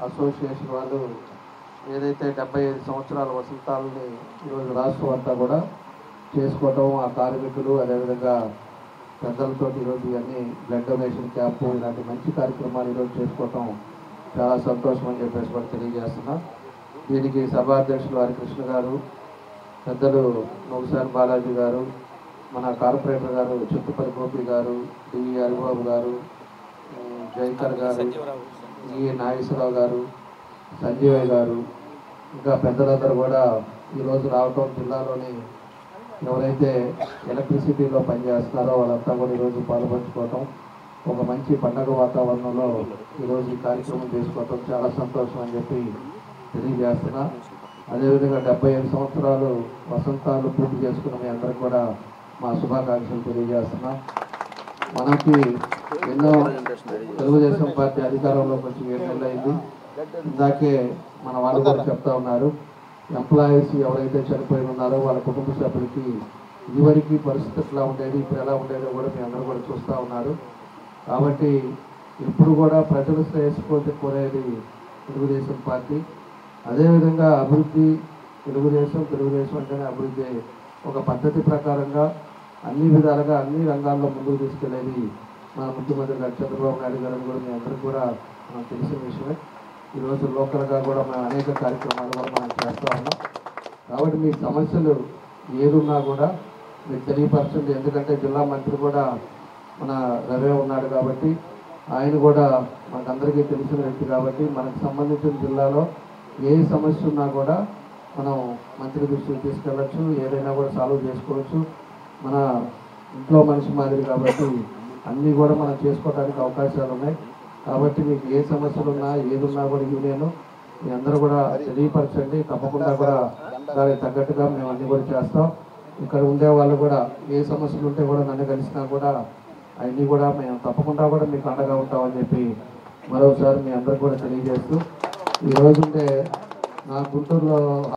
Association వాళ్ళు ఏదైతే 75 సంవత్సరాల వసంతాలని ఈరోజు రాష్ట్రం అంతా కూడా చేసుకోవటం, ఆ కార్మికులు అదేవిధంగా పెద్దలతో ఈరోజు ఇవన్నీ బ్లడ్ డొనేషన్ క్యాంపు ఇలాంటి మంచి కార్యక్రమాలు ఈరోజు చేసుకోవటం చాలా సంతోషం అని చెప్పేసి కూడా తెలియజేస్తున్నా. దీనికి సభాధ్యక్షులు హరికృష్ణ గారు, పెద్దలు నోగుసాని బాలాజీ గారు, మన కార్పొరేటర్ గారు చుట్టుపల్లి గోపి గారు, డివి హరిబాబు గారు, జైకర్ గారు, ఈ నాగేశ్వరరావు గారు, సంజీవయ్య గారు, ఇంకా పెద్దలందరూ కూడా ఈరోజు రావటం, జిల్లాలోని ఎవరైతే ఎలక్ట్రిసిటీలో పనిచేస్తున్నారో వాళ్ళంతా కూడా ఈరోజు పాల్పంచుకోవటం, ఒక మంచి పండగ వాతావరణంలో ఈరోజు ఈ కార్యక్రమం చేసుకోవటం చాలా సంతోషం అని చెప్పి తెలియజేస్తున్నా. అదేవిధంగా 75 సంవత్సరాలు వసంతాలు పూర్తి చేసుకున్న మీ అందరికి కూడా మా శుభాకాంక్షలు తెలియజేస్తున్నా. మనకి ఎన్నో తెలుగుదేశం పార్టీ అధికారంలోకి వచ్చి 7 నెలలు అయింది. ఇందాకే మన వాళ్ళు కూడా చెప్తా ఉన్నారు, ఎంప్లాయీస్ ఎవరైతే చనిపోయి ఉన్నారో వాళ్ళ కుటుంబ సభ్యులకి ఇదివరకు పరిస్థితి ఎట్లా ఉండేది, ఇప్పుడు ఎలా ఉండేదో కూడా మీ అందరూ కూడా చూస్తూ ఉన్నారు. కాబట్టి ఇప్పుడు కూడా ప్రజలు శ్రేయస్సు కోరేది తెలుగుదేశం పార్టీ. అదేవిధంగా అభివృద్ధి, తెలుగుదేశం అంటేనే అభివృద్ధి, ఒక పద్ధతి ప్రకారంగా అన్ని విధాలుగా అన్ని రంగాల్లో ముందుకు తీసుకెళ్ళేది మన ముఖ్యమంత్రి గారు చంద్రబాబు నాయుడు గారు కూడా మీ అందరికీ కూడా మనం తెలిసిన విషయమే. ఈరోజు లోకల్గా కూడా మనం అనేక కార్యక్రమాలు కూడా మనం చేస్తూ ఉన్నాం. కాబట్టి మీ సమస్యలు ఏదున్నా కూడా మీకు తెలియపరచండి. ఎందుకంటే జిల్లా మంత్రి కూడా మన రవే ఉన్నాడు కాబట్టి ఆయన కూడా మనకందరికీ తెలిసిన వ్యక్తి కాబట్టి మనకు సంబంధించిన జిల్లాలో ఏ సమస్య ఉన్నా కూడా మనం మంత్రి దృష్టికి తీసుకెళ్ళచ్చు, ఏదైనా కూడా సాల్వ్ చేసుకోవచ్చు. మన ఇంట్లో మనిషి మాదిరి కాబట్టి అన్నీ కూడా మనం చేసుకోవడానికి అవకాశాలు ఉన్నాయి. కాబట్టి మీకు ఏ సమస్యలు ఉన్నా ఏదున్నా కూడా యూనియన్ మీ అందరూ కూడా తెలియపరచండి. తప్పకుండా కూడా దానికి తగ్గట్టుగా మేము అన్నీ కూడా చేస్తాం. ఇక్కడ ఉండే వాళ్ళు కూడా ఏ సమస్యలు ఉంటే కూడా నన్ను కలిసినా కూడా అవన్నీ కూడా మేము తప్పకుండా కూడా మీకు అండగా ఉంటామని చెప్పి మరోసారి మీ అందరికి కూడా తెలియజేస్తూ, ఈరోజు ఉంటే నా గుంటూరులో